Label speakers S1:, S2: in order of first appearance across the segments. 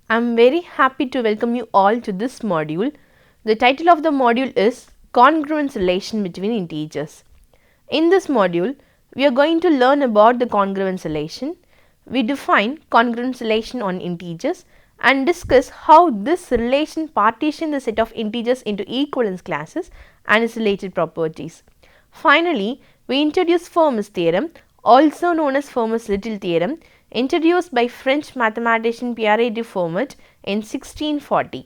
S1: I am very happy to welcome you all to this module. The title of the module is Congruence relation between integers. In this module, we are going to learn about the congruence relation. We define congruence relation on integers and discuss how this relation partitions the set of integers into equivalence classes and its related properties. Finally, we introduce Fermat's theorem, also known as Fermat's little theorem, introduced by French mathematician Pierre de Fermat in 1640.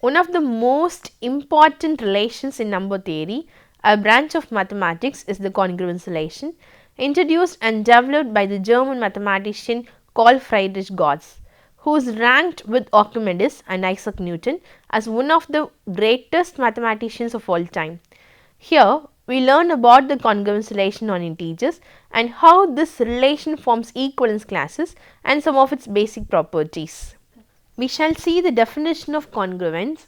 S1: One of the most important relations in number theory, a branch of mathematics, is the congruence relation, introduced and developed by the German mathematician Carl Friedrich Gauss, who is ranked with Archimedes and Isaac Newton as one of the greatest mathematicians of all time. Here, we learn about the congruence relation on integers and how this relation forms equivalence classes and some of its basic properties. We shall see the definition of congruence.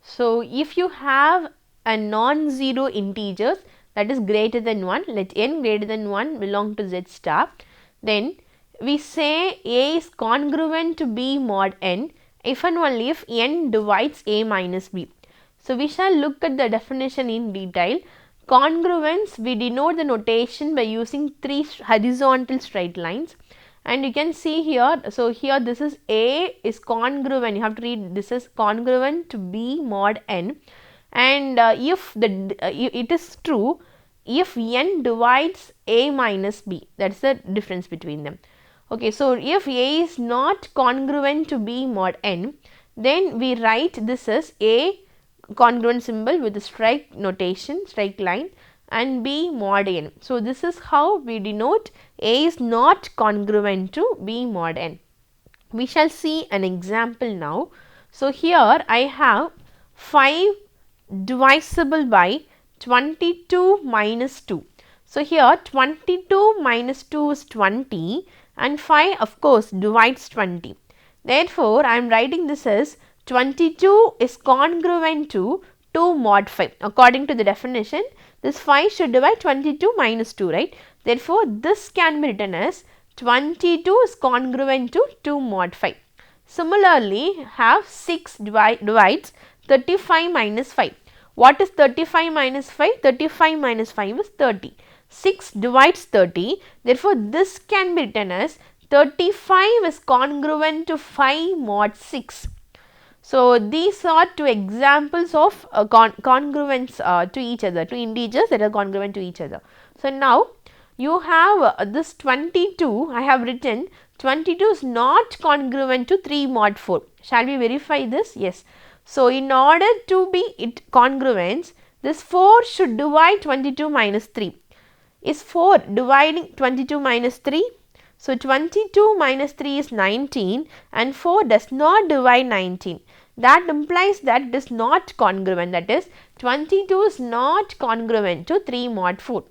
S1: So, if you have a non-zero integers that is greater than 1, let n greater than 1 belong to z star, then we say A is congruent to B mod n if and only if n divides A minus B. So, we shall look at the definition in detail. Congruence, we denote the notation by using 3 horizontal straight lines, and you can see here. So, here this is A is congruent, you have to read this is congruent to B mod n, and if it is true if n divides A minus B, that is the difference between them. Okay, so if A is not congruent to B mod n, then we write this as A congruent symbol with the strike notation, strike line, and B mod n. So, this is how we denote A is not congruent to B mod n. We shall see an example now. So, here I have 5 divisible by 22 minus 2. So, here 22 minus 2 is 20 and 5 of course divides 20. Therefore, I am writing this as 22 is congruent to 2 mod 5. According to the definition, this 5 should divide 22 minus 2, right? Therefore, this can be written as 22 is congruent to 2 mod 5. Similarly, have 6 divides 35 minus 5. What is 35 minus 5? 35 minus 5 is 30. 6 divides 30. Therefore, this can be written as 35 is congruent to 5 mod 6. So, these are two examples of congruence to each other, two integers that are congruent to each other. So, now you have this 22, I have written 22 is not congruent to 3 mod 4. Shall we verify this? Yes. So, in order to be congruence, this 4 should divide 22 minus 3. Is 4 dividing 22 minus 3? So, 22 minus 3 is 19 and 4 does not divide 19. That implies that it is not congruent, that is 22 is not congruent to 3 mod 4.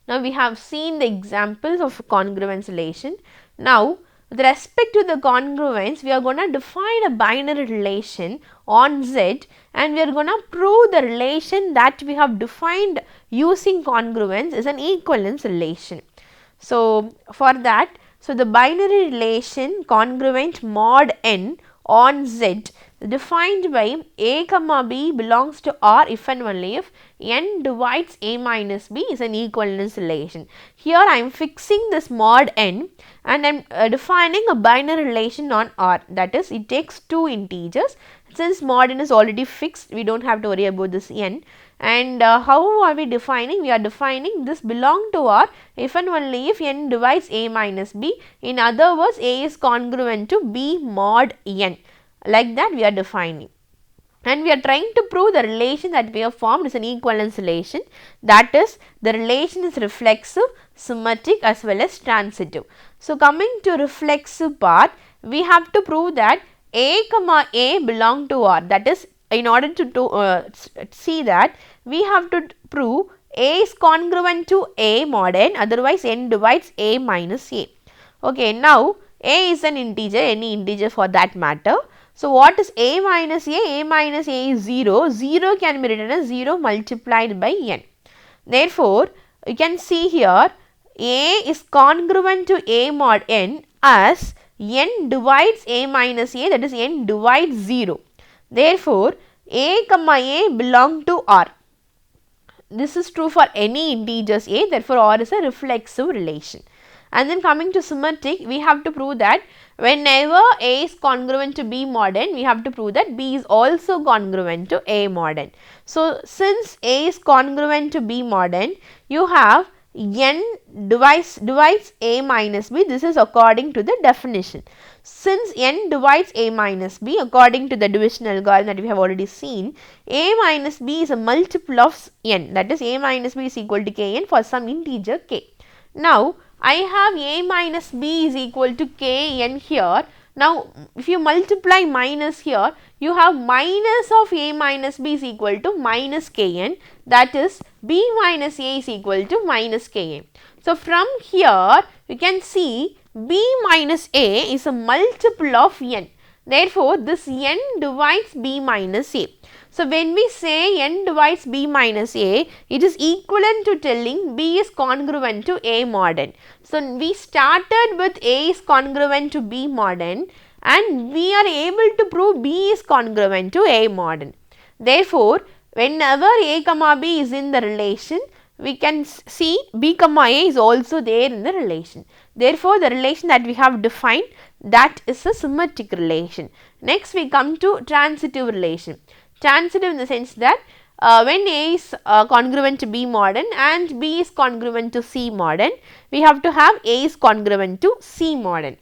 S1: Now, we have seen the examples of congruence relation. Now, with respect to the congruence, we are going to define a binary relation on Z and we are going to prove the relation that we have defined using congruence is an equivalence relation. So, for that, so the binary relation congruent mod n on Z defined by A comma B belongs to R if and only if n divides A minus B is an equivalence relation. Here I am fixing this mod n and I am defining a binary relation on R, that is it takes 2 integers. Since mod n is already fixed, we do not have to worry about this n. And how are we defining? We are defining this belong to R if and only if n divides A minus B. In other words, A is congruent to B mod n. Like that we are defining. And we are trying to prove the relation that we have formed is an equivalence relation. That is, the relation is reflexive, symmetric as well as transitive. So, coming to reflexive part, we have to prove that A comma A belong to R. That is, in order to see that, we have to prove A is congruent to A mod n, otherwise n divides A minus A. Okay, now A is an integer, any integer for that matter. So, what is A minus A? A minus A is 0. 0 can be written as 0 multiplied by n. Therefore, you can see here A is congruent to A mod n as n divides a minus a, that is n divides 0. Therefore, a comma a belong to R. This is true for any integers a, therefore R is a reflexive relation. And then coming to symmetric, we have to prove that whenever A is congruent to B mod n, we have to prove that B is also congruent to A mod n. So, since A is congruent to B mod n, you have n divides A minus B, this is according to the definition. Since n divides A minus B, according to the division algorithm that we have already seen, A minus B is a multiple of n, that is A minus B is equal to kn for some integer k. Now, I have A minus B is equal to kn here. Now, if you multiply minus here, you have minus of A minus B is equal to minus kn, that is B minus A is equal to minus kn. So, from here you can see B minus A is a multiple of n. Therefore, this n divides B minus A. So, when we say n divides B minus A, it is equivalent to telling B is congruent to A mod n. So, we started with A is congruent to B mod n and we are able to prove B is congruent to A mod n. Therefore, whenever A comma B is in the relation, we can see B comma A is also there in the relation. Therefore, the relation that we have defined, that is a symmetric relation. Next, we come to transitive relation. Transitive in the sense that when A is congruent to B mod n and B is congruent to C mod n, we have to have A is congruent to C mod n.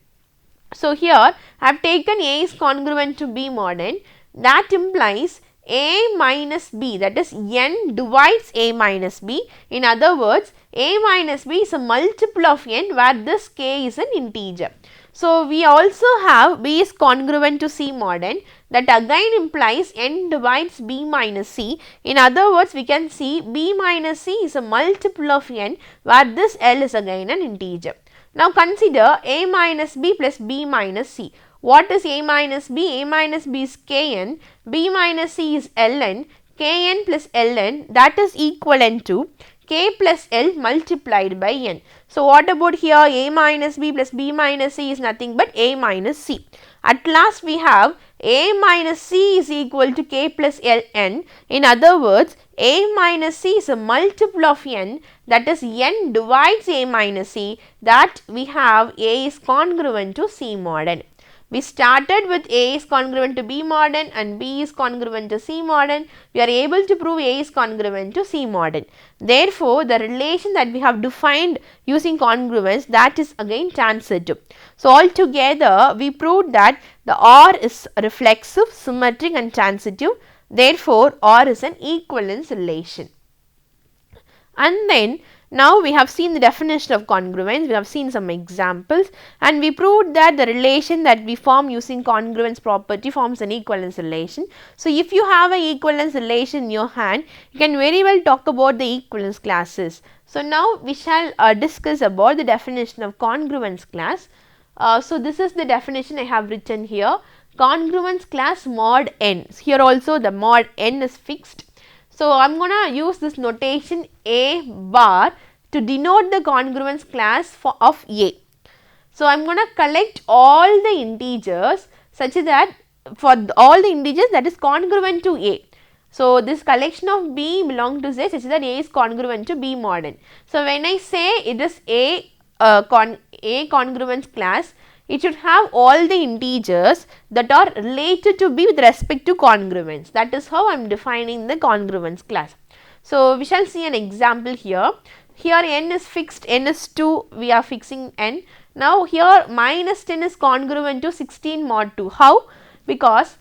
S1: So, here I have taken A is congruent to B mod n, that implies A minus B, that is n divides A minus B. In other words, A minus B is a multiple of n where this k is an integer. So, we also have B is congruent to C mod n, that again implies n divides B minus C. In other words, we can see B minus C is a multiple of n where this L is again an integer. Now, consider A minus B plus B minus C. What is A minus B? A minus B is kn, B minus C is ln, kn plus ln, that is equivalent to k plus L multiplied by n. So, what about here? A minus B plus B minus C is nothing but A minus C. At last, we have A minus C is equal to k plus ln. In other words, A minus C is a multiple of n, that is n divides A minus C, that we have A is congruent to C mod n. We started with A is congruent to B mod n and B is congruent to C mod n. We are able to prove A is congruent to C mod n. Therefore, the relation that we have defined using congruence, that is again transitive. So, altogether we proved that the R is reflexive, symmetric and transitive. Therefore, R is an equivalence relation. And then now we have seen the definition of congruence, we have seen some examples and we proved that the relation that we form using congruence property forms an equivalence relation. So, if you have an equivalence relation in your hand, you can very well talk about the equivalence classes. So, now we shall discuss about the definition of congruence class. So, this is the definition I have written here. Congruence class mod n. Here also the mod n is fixed. So, I am going to use this notation A bar to denote the congruence class of A. So, I am going to collect all the integers such that for all the integers that is congruent to A. So, this collection of B belong to Z such that A is congruent to B mod n. So, when I say it is A congruence class, it should have all the integers that are related to B with respect to congruence. That is how I am defining the congruence class. So, we shall see an example here. Here n is fixed, n is 2, we are fixing n. Now, here minus 10 is congruent to 16 mod 2. How? Because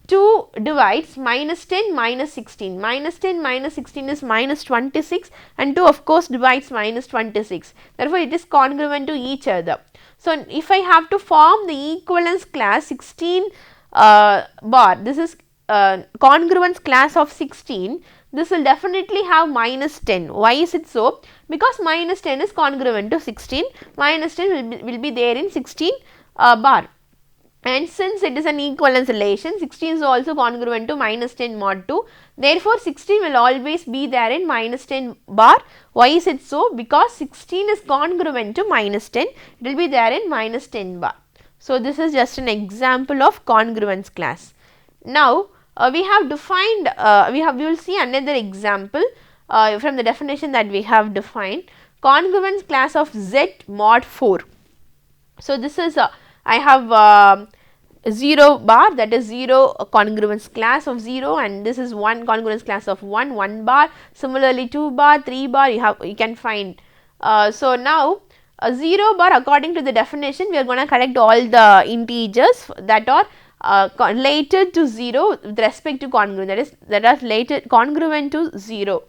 S1: 2 divides minus 10 minus 16. Minus 10 minus 16 is minus 26 and 2 of course divides minus 26. Therefore, it is congruent to each other. So, if I have to form the equivalence class 16 bar, this is congruence class of 16, this will definitely have minus 10. Why is it so? Because minus 10 is congruent to 16, minus 10 will be there in 16 bar. And since it is an equivalence relation, 16 is also congruent to minus 10 mod 2. Therefore, 16 will always be there in minus 10 bar. Why is it so? Because 16 is congruent to minus 10, it will be there in minus 10 bar. So, this is just an example of congruence class. Now, we have defined, we will see another example from the definition that we have defined, congruence class of Z mod 4. So, this is I have 0 bar, that is 0 congruence class of 0, and this is 1 congruence class of 1 bar. Similarly, 2 bar, 3 bar, you can find. So, now 0 bar, according to the definition, we are going to collect all the integers that are related to 0 with respect to congruent, that are related congruent to 0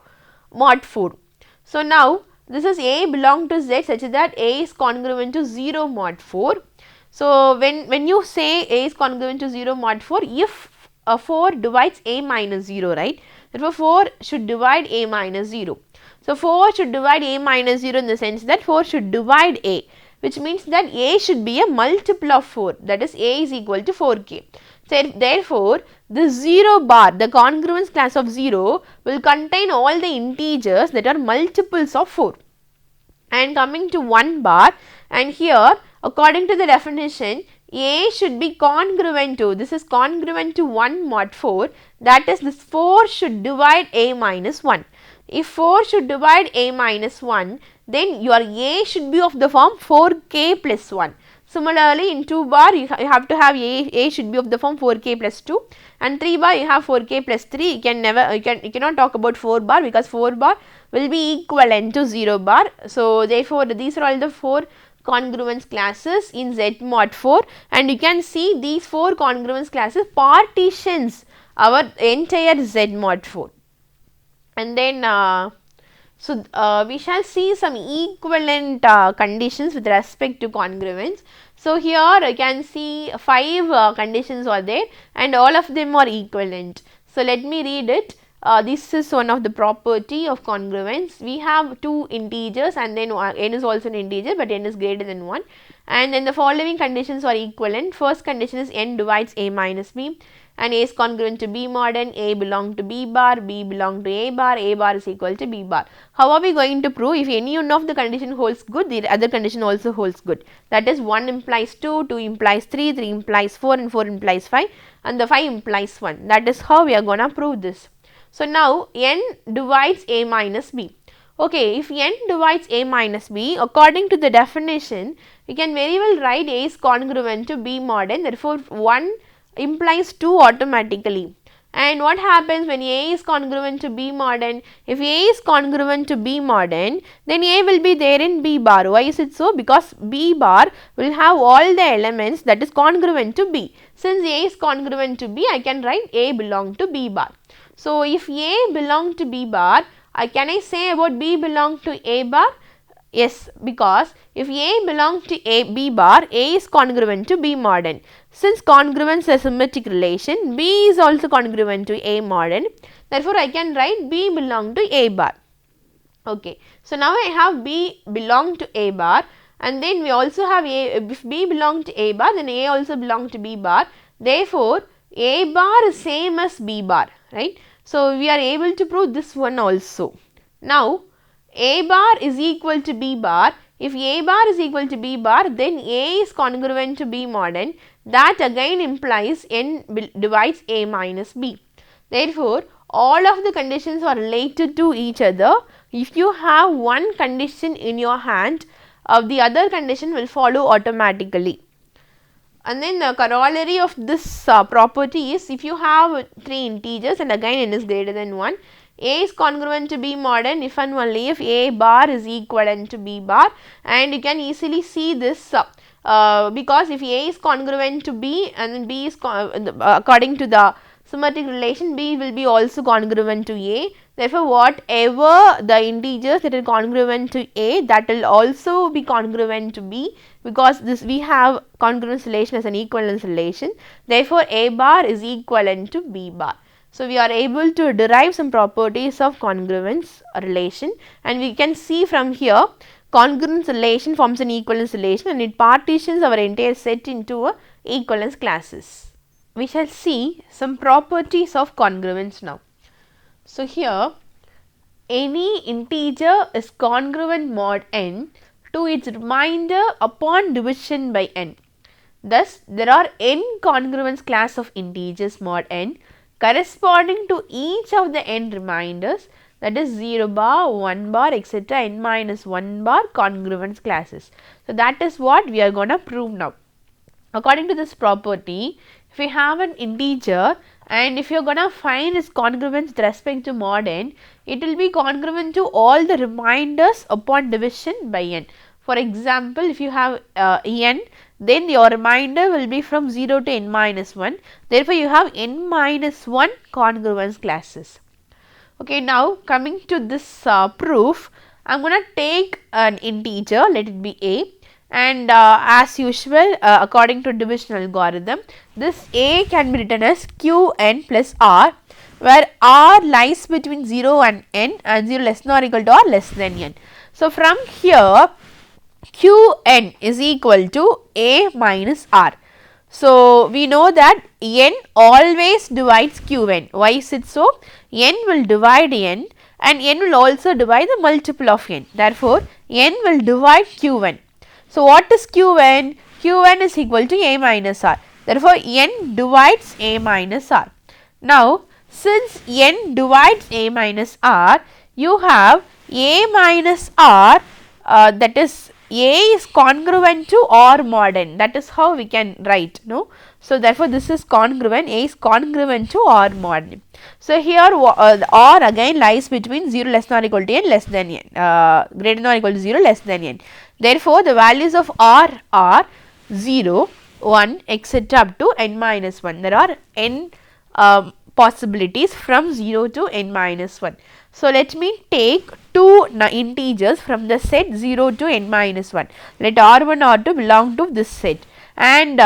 S1: mod 4. So, now this is A belong to Z such that A is congruent to 0 mod 4. So, when you say A is congruent to 0 mod 4, if 4 divides A minus 0, right, therefore 4 should divide A minus 0. So, 4 should divide A minus 0 in the sense that 4 should divide A, which means that A should be a multiple of 4, that is A is equal to 4k. So, therefore, the 0 bar, the congruence class of 0 will contain all the integers that are multiples of 4. And coming to 1 bar, and here according to the definition, A should be congruent to, this is congruent to 1 mod 4, that is this 4 should divide A minus 1. If 4 should divide A minus 1, then your A should be of the form 4k plus 1. Similarly, in 2 bar you have to have A should be of the form 4k plus 2, and 3 bar you have 4k plus 3. You cannot talk about 4 bar because 4 bar will be equivalent to 0 bar. So, therefore, these are all the 4 congruence classes in Z mod 4, and you can see these 4 congruence classes partitions our entire Z mod 4. And then we shall see some equivalent conditions with respect to congruence. So, here you can see 5 conditions are there and all of them are equivalent. So, let me read it. This is one of the property of congruence. We have 2 integers and then n is also an integer, but n is greater than 1, and then the following conditions are equivalent. First condition is n divides A minus B, and A is congruent to B mod n, A belong to B bar, B belong to A bar is equal to B bar. How are we going to prove? If any one of the condition holds good, the other condition also holds good. That is 1 implies 2, 2 implies 3, 3 implies 4 and 4 implies 5, and the 5 implies 1. That is how we are going to prove this. So, now n divides A minus B. Okay, if n divides A minus B, according to the definition, we can very well write A is congruent to B mod n, therefore 1 implies 2 automatically. And what happens when A is congruent to B mod n? If A is congruent to B mod n, then A will be there in B bar. Why is it so? Because B bar will have all the elements that is congruent to B. Since A is congruent to B, I can write A belong to B bar. So, if A belong to B bar, can I say about B belong to A bar? Yes, because if A belongs to B bar, A is congruent to B mod n. Since congruence is a symmetric relation, B is also congruent to A mod n. Therefore, I can write B belong to A bar. Okay. So, now I have B belong to A bar, and then we also have A, if B belong to A bar, then A also belong to B bar. Therefore, A bar is same as B bar, right. So, we are able to prove this one also. Now, A bar is equal to B bar. If A bar is equal to B bar, then A is congruent to B mod n. That again implies n divides A minus B. Therefore, all of the conditions are related to each other. If you have one condition in your hand, the other condition will follow automatically. And then the corollary of this property is, if you have 3 integers and again n is greater than 1, A is congruent to B mod n if and only if A bar is equivalent to B bar, and you can easily see this because if A is congruent to B and then B is according to the symmetric relation, B will be also congruent to A. Therefore, whatever the integers that are congruent to A, that will also be congruent to B, because this we have congruence relation as an equivalence relation. Therefore, A bar is equivalent to B bar. So, we are able to derive some properties of congruence relation, and we can see from here congruence relation forms an equivalence relation and it partitions our entire set into equivalence classes. We shall see some properties of congruence now. So, here any integer is congruent mod n to its remainder upon division by n. Thus, there are n congruence class of integers mod n corresponding to each of the n reminders, that is 0 bar, 1 bar, etc. n minus 1 bar congruence classes. So, that is what we are going to prove now. According to this property, if we have an integer and if you are going to find its congruence with respect to mod n, it will be congruent to all the reminders upon division by n. For example, if you have n, then your remainder will be from 0 to n minus 1. Therefore, you have n minus 1 congruence classes. Okay, now coming to this proof, I am going to take an integer, let it be a, and as usual according to division algorithm, this a can be written as qn plus r, where r lies between 0 and n and 0 less than or equal to or less than n. So, from here qn is equal to a minus r. So, we know that n always divides qn. Why is it so? N will divide n and n will also divide the multiple of n. Therefore, n will divide qn. So, what is qn? Qn is equal to a minus r. Therefore, n divides a minus r. Now, since n divides a minus r, you have a minus r, that is a is congruent to r mod n. That is how we can write, no. So, therefore, this is congruent, a is congruent to r mod n. So, here r again lies between 0 less than or equal to n less than n, greater than or equal to 0 less than n. Therefore, the values of r are 0, 1, etc. up to n minus 1. There are n possibilities from 0 to n minus 1. So, let me take two integers from the set 0 to n minus 1. Let r1 r2 belong to this set, and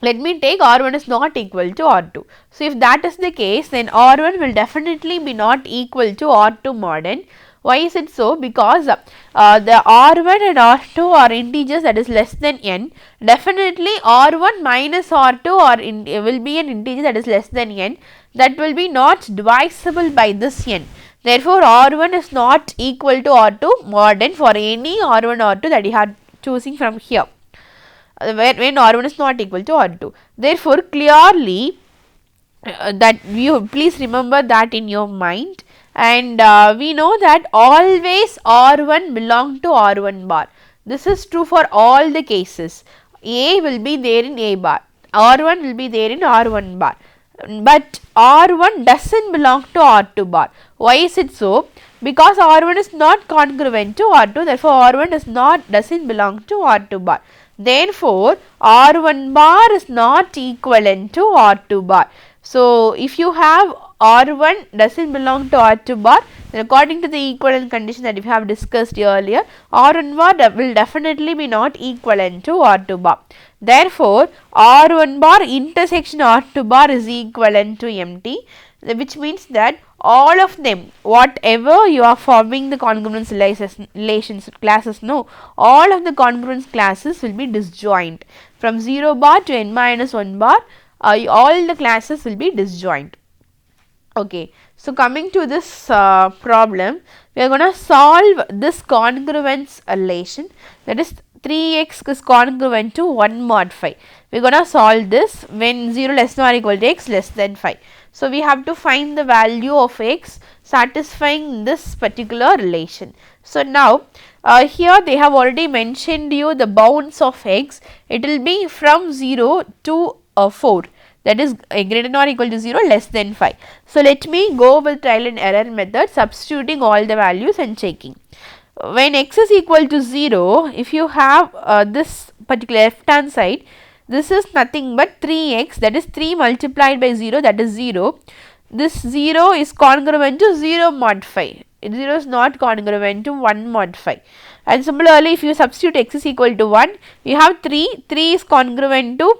S1: let me take r1 is not equal to r2. So, if that is the case, then r1 will definitely be not equal to r2 mod n. Why is it so? Because the r1 and r2 are integers that is less than n. Definitely r1 minus r2 will be an integer that is less than n, that will be not divisible by this n. Therefore, r1 is not equal to r2 mod n for any r1 r2 that you are choosing from here, when r1 is not equal to r2. Therefore, clearly that you please remember that in your mind, and we know that always r1 belong to r1 bar. This is true for all the cases. A will be there in a bar, r1 will be there in r1 bar, but r1 doesn't belong to r2 bar. Why is it so? Because r1 is not congruent to r2, therefore r1 doesn't belong to r2 bar. Therefore, r1 bar is not equivalent to r2 bar. So, if you have r1 doesn't belong to r2 bar, then according to the equivalent condition that we have discussed earlier, r1 bar will definitely be not equivalent to r2 bar. Therefore, r1 bar intersection r2 bar is equivalent to empty, which means that all of them, whatever you are forming the congruence relations classes, no, all of the congruence classes will be disjoint. From 0 bar to n minus 1 bar, all the classes will be disjoint. Okay. So, coming to this problem, we are going to solve this congruence relation, that is 3x is congruent to 1 mod 5. We are going to solve this when 0 less than or equal to x less than 5. So, we have to find the value of x satisfying this particular relation. So, now here they have already mentioned you the bounds of x. It will be from 0 to 4, that is greater than or equal to 0 less than 5. So, let me go with trial and error method, substituting all the values and checking. When x is equal to 0, if you have this particular left hand side, this is nothing but 3x, that is 3 multiplied by 0, that is 0. This 0 is congruent to 0 mod 5. 0 is not congruent to 1 mod 5. And similarly, if you substitute x is equal to 1, you have 3 is congruent to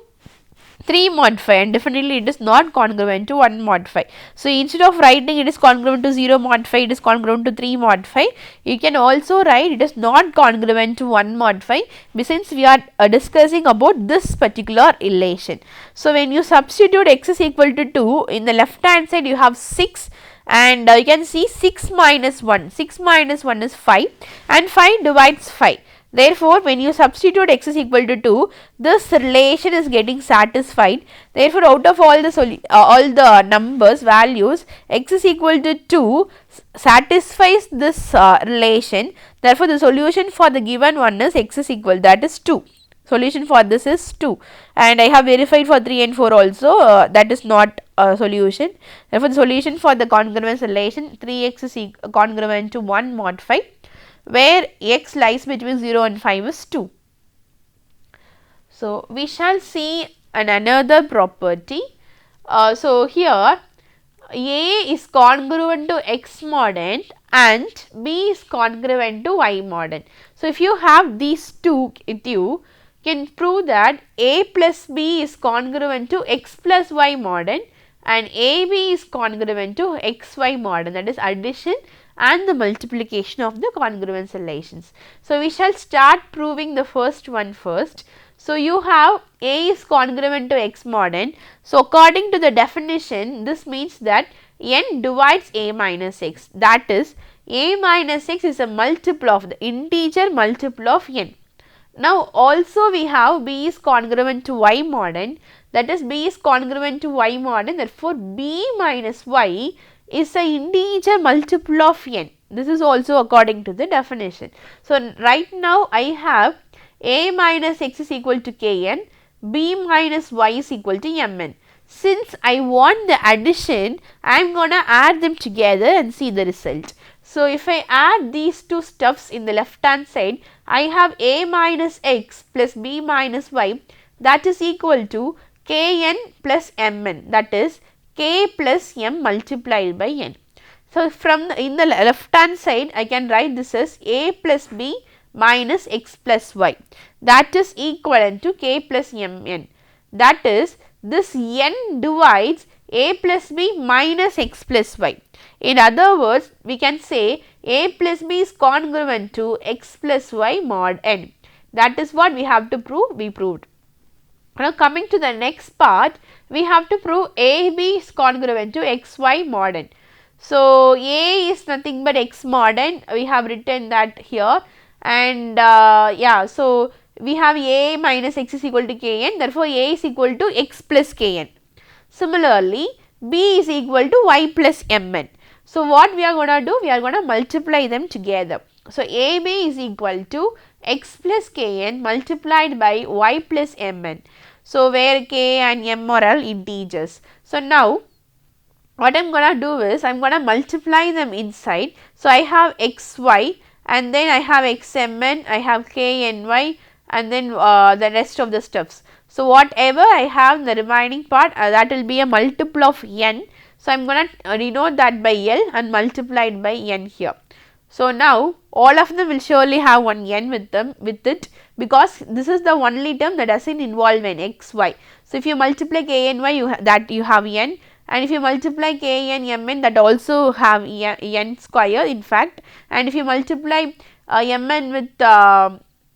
S1: 3 mod 5, and definitely it is not congruent to 1 mod 5. So, instead of writing it is congruent to 0 mod 5, it is congruent to 3 mod 5, you can also write it is not congruent to 1 mod 5, since we are discussing about this particular relation. So, when you substitute x is equal to 2, in the left hand side you have 6, and you can see 6 minus 1 is 5, and 5 divides 5. Therefore, when you substitute x is equal to 2, this relation is getting satisfied. Therefore, out of all the numbers values, x is equal to 2 satisfies this relation. Therefore, the solution for the given one is x is equal, that is 2. Solution for this is 2, and I have verified for 3 and 4 also, that is not a solution. Therefore, the solution for the congruence relation 3x is congruent to 1 mod 5, where x lies between 0 and 5 is 2. So, we shall see another property. So, here A is congruent to x mod n and B is congruent to y mod n. So, if you have these two with you, can prove that A plus B is congruent to x plus y mod n and AB is congruent to xy mod n, that is addition and the multiplication of the congruence relations. So, we shall start proving the first one first. So, you have A is congruent to x mod n. So, according to the definition, this means that n divides A minus x, that is A minus x is a multiple of the integer multiple of n. Now, also we have B is congruent to y mod n, that is B is congruent to y mod n, therefore, B minus y is a integer multiple of n. This is also according to the definition. So, right now I have A minus x is equal to kn, B minus y is equal to mn. Since I want the addition, I am going to add them together and see the result. So, if I add these two stuffs in the left hand side, I have A minus x plus B minus y, that is equal to kn plus mn, that is k plus m multiplied by n. So, from in the left hand side, I can write this as A plus B minus x plus y, that is equivalent to k plus mn, that is this n divides A plus B minus x plus y. In other words, we can say A plus B is congruent to x plus y mod n. That is what we have to prove, we proved. Now, coming to the next part, we have to prove AB is congruent to xy mod n. So, A is nothing but x mod n, we have written that here, and yeah, so we have A minus x is equal to kn, therefore, A is equal to x plus kn. Similarly, B is equal to y plus mn. So, what we are going to do? We are going to multiply them together. So, AB is equal to x plus kn multiplied by y plus mn. So, where k and m are all integers. So, now what I am going to do is I am going to multiply them inside. So, I have xy and then I have xmn, I have kny and then the rest of the stuffs. So, whatever I have in the remaining part, that will be a multiple of n. So, I am going to denote that by L and multiplied by n here. So, now all of them will surely have one n with them with it, because this is the only term that does not involve an x y. So, if you multiply k n y, you have n, and if you multiply k n m n, that also have n square in fact, and if you multiply m n with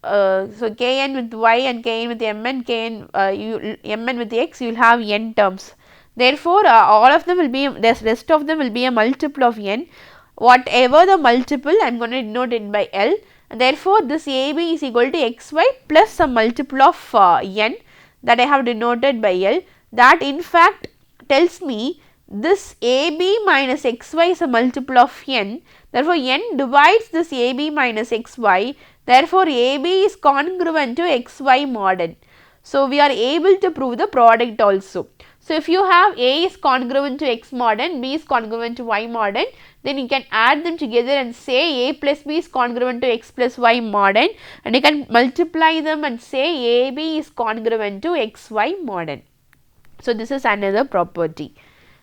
S1: so kn with y and kn with mn, mn with x, you will have n terms. Therefore, all of them will be, the rest of them will be a multiple of n. Whatever the multiple, I am going to denote it by L, and therefore, this AB is equal to xy plus some multiple of n that I have denoted by L, that in fact tells me this AB minus xy is a multiple of n, therefore, n divides this AB minus xy, therefore, AB is congruent to xy mod n. So, we are able to prove the product also. So, if you have A is congruent to x mod n, B is congruent to y mod n, then you can add them together and say A plus B is congruent to x plus y mod n, and you can multiply them and say AB is congruent to xy mod n. So, this is another property.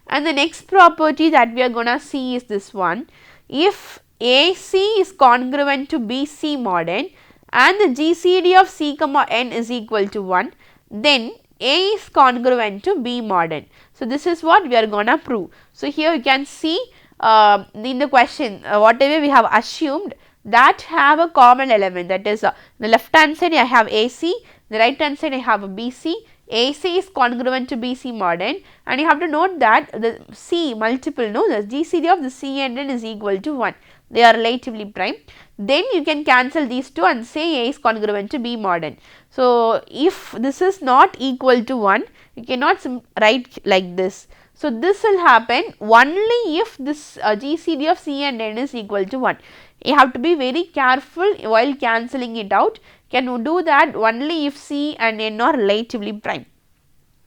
S1: And the next property that we are going to see is this one. If AC is congruent to BC mod n and the GCD of C comma n is equal to 1, then A is congruent to B mod n. So, this is what we are going to prove. So, here you can see in the question whatever we have assumed that have a common element, that is the left hand side I have AC, the right hand side I have a BC, AC is congruent to BC mod n, and you have to note that the C multiple, no, the GCD of the C and n is equal to 1. They are relatively prime. Then you can cancel these two and say A is congruent to B mod n. So, if this is not equal to 1, you cannot write like this. So, this will happen only if this GCD of C and n is equal to 1. You have to be very careful while cancelling it out. Can do that only if C and n are relatively prime.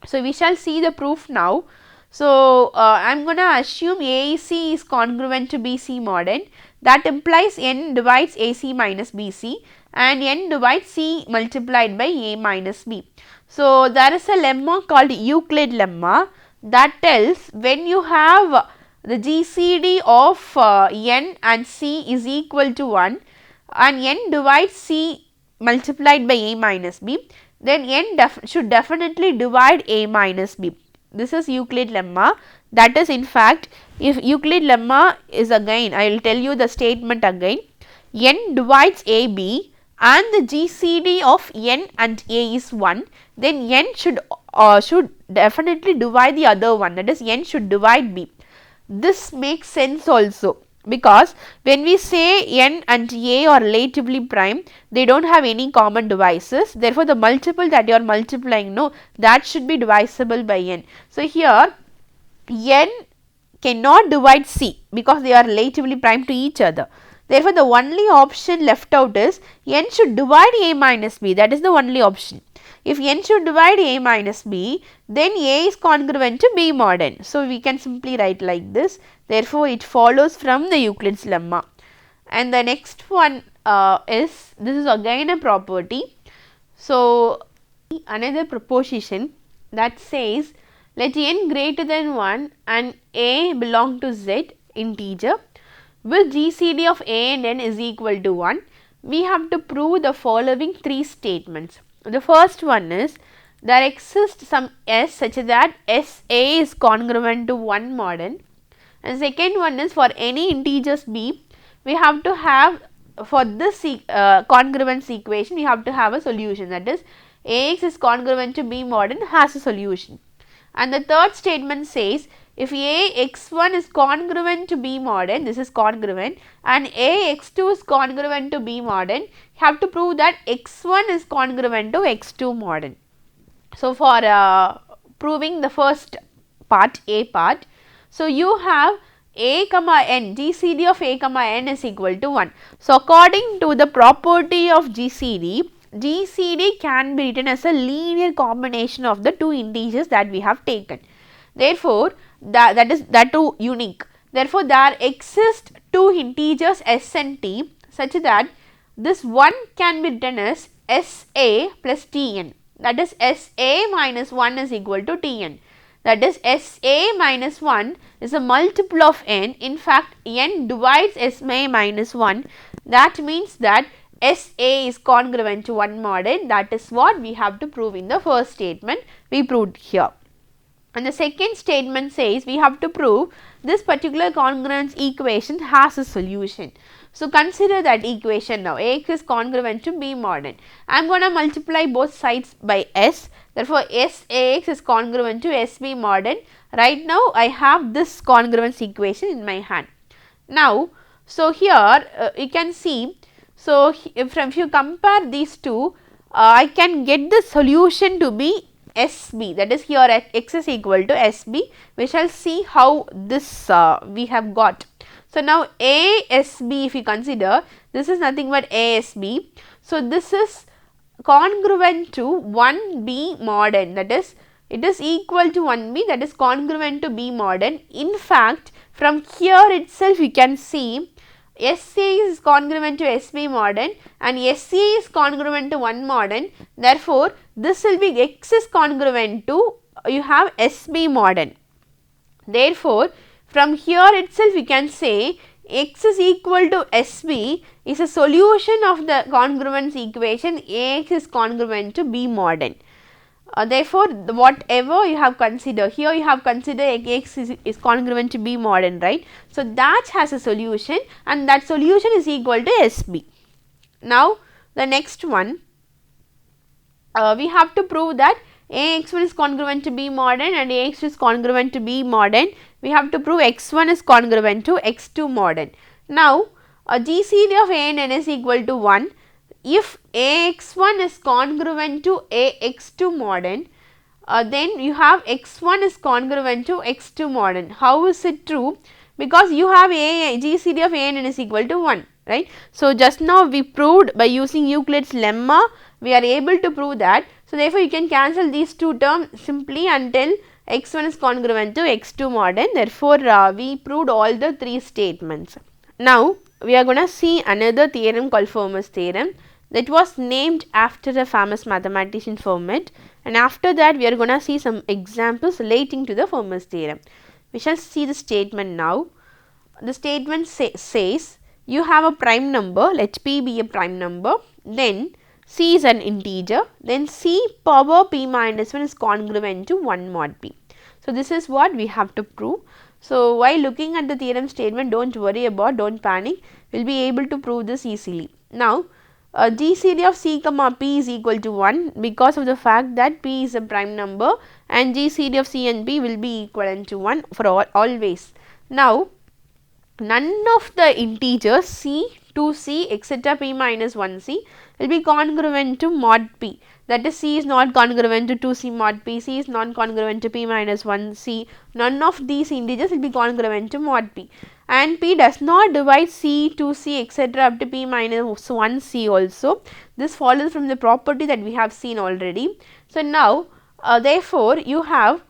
S1: So, we shall see the proof now. So, I am going to assume AC is congruent to BC mod n. That implies n divides AC minus BC and n divides C multiplied by A minus B. So, there is a lemma called Euclid lemma that tells when you have the GCD of n and C is equal to 1 and n divides C multiplied by A minus B, then n should definitely divide A minus B. This is Euclid lemma. That is, in fact, if Euclid lemma is, again I will tell you the statement again, n divides AB and the GCD of n and A is 1, then n should definitely divide the other one, that is n should divide B. This makes sense also, because when we say n and A are relatively prime, they do not have any common divisors. Therefore, the multiple that you are multiplying, no, that should be divisible by n. So, here n cannot divide C because they are relatively prime to each other. Therefore, the only option left out is n should divide A minus B, that is the only option. If n should divide A minus B, then A is congruent to B mod n. So, we can simply write like this. Therefore, it follows from the Euclid's lemma. And the next one this is again a property. So, another proposition that says let n greater than 1 and A belong to Z integer with GCD of A and n is equal to 1. We have to prove the following three statements. The first one is there exists some S such that SA is congruent to 1 mod n, and second one is for any integers B, we have to have, for this congruence equation we have to have a solution, that is AX is congruent to B mod n has a solution. And the third statement says if AX1 is congruent to B mod n, this is congruent, and AX2 is congruent to B mod n, you have to prove that X1 is congruent to X2 mod n. So, for proving the first part, A part, so you have A comma n, GCD of A comma n is equal to 1. So, according to the property of GCD, GCD can be written as a linear combination of the two integers that we have taken. Therefore, that too unique. Therefore, there exist two integers S and T such that this one can be written as SA plus Tn, that is SA minus 1 is equal to Tn. That is SA minus 1 is a multiple of n. In fact, n divides SA minus 1. That means that SA is congruent to 1 mod n. That is what we have to prove in the first statement. We proved here. And the second statement says we have to prove this particular congruence equation has a solution. So, consider that equation now. Ax is congruent to B mod n. I am going to multiply both sides by S. Therefore, Sax is congruent to SB mod n. Right now, I have this congruence equation in my hand. Now, so here you can see, so if you compare these two, I can get the solution to be SB, that is here at x is equal to SB. We shall see how this we have got. So, now ASB, if you consider, this is nothing but ASB. So, this is congruent to 1B mod n, that is it is equal to 1B, that is congruent to B mod n. In fact, from here itself you can see SA is congruent to SB mod n and SA is congruent to 1 mod n. Therefore, this will be X is congruent to you have SB mod n. Therefore, from here itself you can say X is equal to SB is a solution of the congruence equation AX is congruent to B mod n. Therefore, whatever you have considered, here you have considered X is congruent to B mod n, right. So, that has a solution and that solution is equal to SB. Now, the next one we have to prove that Ax1 is congruent to B mod n and Ax2 is congruent to B mod n, we have to prove x1 is congruent to x2 mod n. Now, GCD of A and n is equal to 1. If Ax1 is congruent to Ax2 mod n, then you have x1 is congruent to x2 mod n. How is it true? Because you have GCD of A and n is equal to 1, right. So, just now we proved by using Euclid's lemma, we are able to prove that. So, therefore, you can cancel these two terms simply until x1 is congruent to x2 mod n. Therefore, we proved all the three statements. Now, we are going to see another theorem called Fermat's theorem that was named after a famous mathematician Fermat, and after that we are going to see some examples relating to the Fermat's theorem. We shall see the statement now. The statement says you have a prime number, let p be a prime number, then c is an integer, then c power p minus 1 is congruent to 1 mod p. So, this is what we have to prove. So, while looking at the theorem statement, don't worry about, don't panic, we will be able to prove this easily. Now, GCD of c comma p is equal to 1 because of the fact that p is a prime number and GCD of c and p will be equivalent to 1 for always. Now, none of the integers c, 2c etc. p minus 1c will be congruent to mod p, that is c is not congruent to 2c mod p, c is not congruent to p minus 1c, none of these integers will be congruent to mod p, and p does not divide c, 2c etc. up to p minus 1c also. This follows from the property that we have seen already. So, now therefore, you have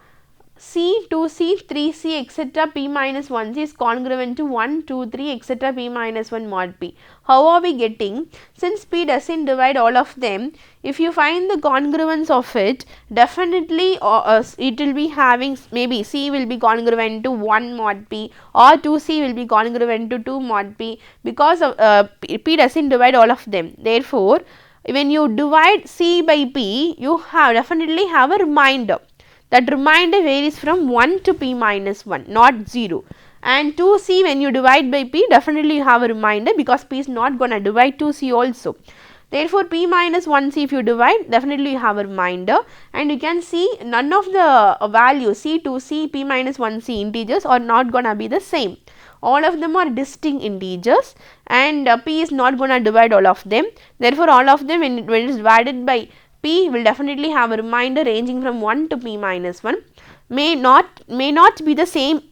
S1: c, 2c, 3c etc. p minus 1c is congruent to 1, 2, 3 etc. p minus 1 mod p. How are we getting? Since p does not divide all of them, if you find the congruence of it, definitely it will be having, maybe c will be congruent to 1 mod p or 2c will be congruent to 2 mod p, because of p does not divide all of them. Therefore, when you divide c by p, you definitely have a remainder. That remainder varies from 1 to p minus 1, not 0. And 2c, when you divide by p, definitely you have a remainder because p is not going to divide 2c also. Therefore, p minus 1c if you divide, definitely you have a remainder, and you can see none of the values c, 2c, p minus 1c integers are not going to be the same. All of them are distinct integers, and p is not going to divide all of them. Therefore, all of them when it is divided by p will definitely have a remainder ranging from 1 to p minus 1, may not be the same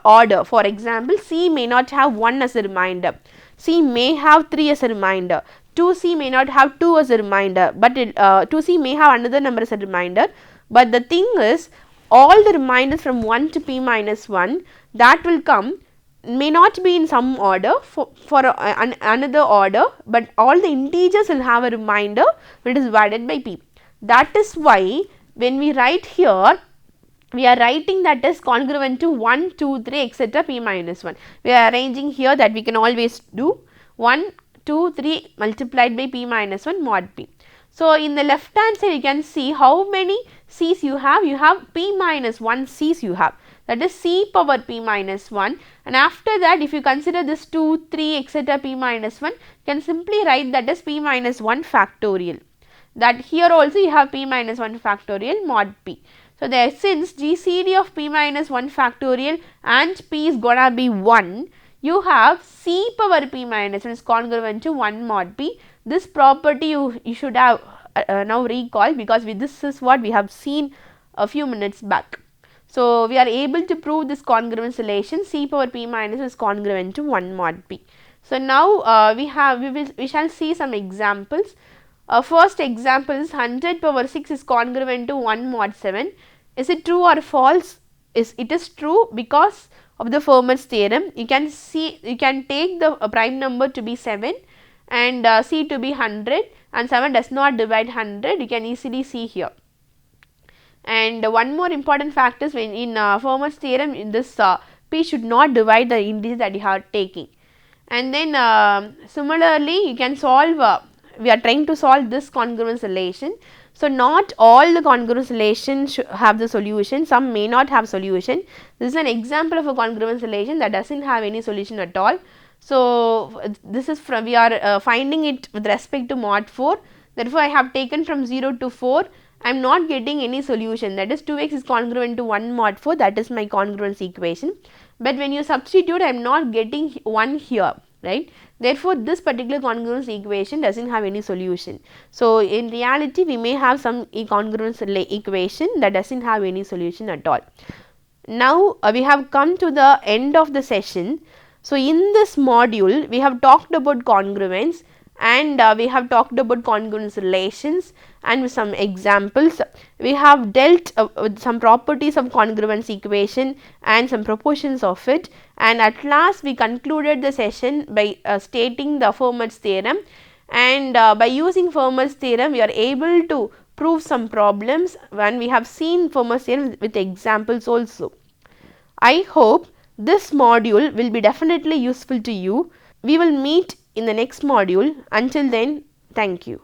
S1: order. For example, c may not have 1 as a remainder, c may have 3 as a remainder, 2c may not have 2 as a remainder, but 2c may have another number as a remainder. But the thing is, all the reminders from 1 to p minus 1 that will come may not be in some order for another order, but all the integers will have a remainder which is divided by p. That is why when we write here, we are writing that is congruent to 1, 2, 3 etc. p minus 1. We are arranging here that we can always do 1, 2, 3 multiplied by p minus 1 mod p. So, in the left hand side you can see how many c's you have p minus 1 c's you have, that is c power p minus 1, and after that if you consider this 2, 3 etc. p minus 1, you can simply write that as p minus 1 factorial, that here also you have p minus 1 factorial mod p. So, there since GCD of p minus 1 factorial and p is gonna be 1, you have c power p minus 1 is congruent to 1 mod p. This property you should have now recall, because this is what we have seen a few minutes back. So, we are able to prove this congruence relation, c power p minus is congruent to 1 mod p. So, now we shall see some examples. First example is 100 power 6 is congruent to 1 mod 7. Is it true or false? It is true because of the Fermat's theorem. You can take the prime number to be 7 and c to be 100, and 7 does not divide 100, you can easily see here. And one more important factor is when in Fermat's theorem, in this p should not divide the integer that you are taking. And then similarly, you can solve, we are trying to solve this congruence relation. So, not all the congruence relations should have the solution, some may not have solution. This is an example of a congruence relation that does not have any solution at all. So, this is from, we are finding it with respect to mod 4. Therefore, I have taken from 0 to 4, I am not getting any solution, that is 2x is congruent to 1 mod 4, that is my congruence equation, but when you substitute I am not getting 1 here, right. Therefore, this particular congruence equation does not have any solution. So, in reality we may have some congruence equation that does not have any solution at all. Now, we have come to the end of the session. So, in this module we have talked about congruence, and we have talked about congruence relations, and with some examples we have dealt with some properties of congruence equation and some proportions of it, and at last we concluded the session by stating the Fermat's theorem, and by using Fermat's theorem we are able to prove some problems, when we have seen Fermat's theorem with examples also. I hope this module will be definitely useful to you. We will meet in the next module. Until then, thank you.